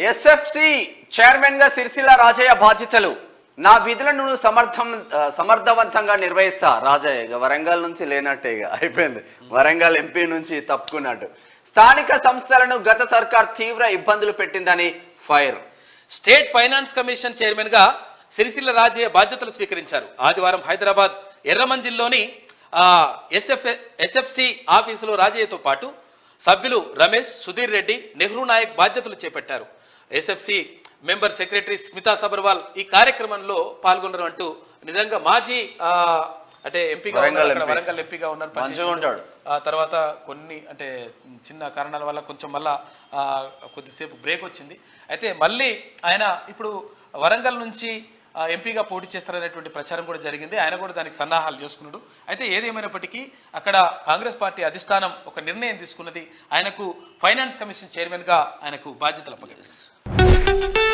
SFC chairman గా సిరిసిల్ల రాజయ్య బాధ్యతలు. నా విధులను సమర్థవంతంగా నిర్వహిస్తా రాజయ్య. ఇక వరంగల్ నుంచి లేనట్టే, ఇక అయిపోయింది. వరంగల్ ఎంపీ నుంచి తప్పుకున్నట్టు. స్థానిక సంస్థలను గత సర్కార్ తీవ్ర ఇబ్బందులు పెట్టిందని fire. State finance commission chairman గా సిరిసిల్ల రాజయ్య బాధ్యతలు స్వీకరించారు. ఆదివారం హైదరాబాద్ ఎర్రమంజిల్లోని ఎస్ఎఫ్సి ఆఫీసులో రాజయ్యతో పాటు సభ్యులు రమేష్, సుధీర్ రెడ్డి, నెహ్రూ నాయక్ బాధ్యతలు చేపట్టారు. SFC member secretary Smita Sabharwal ఈ కార్యక్రమంలో పాల్గొన్నారు. అంటూ నిజంగా మాజీ అంటే ఎంపీగా వరంగల్ ఎంపీగా ఉన్నారు. తర్వాత కొన్ని అంటే చిన్న కారణాల వల్ల కొంచెం మళ్ళా కొద్దిసేపు బ్రేక్ వచ్చింది. అయితే మళ్ళీ ఆయన ఇప్పుడు వరంగల్ నుంచి ఎంపీగా పోటీ చేస్తారనేటువంటి ప్రచారం కూడా జరిగింది. ఆయన కూడా దానికి సన్నాహాలు చేసుకున్నాడు. అయితే ఏదేమైనప్పటికీ అక్కడ కాంగ్రెస్ పార్టీ అధిష్టానం ఒక నిర్ణయం తీసుకున్నది. ఆయనకు ఫైనాన్స్ కమిషన్ చైర్మన్గా ఆయనకు బాధ్యతలు అప్పగించారు.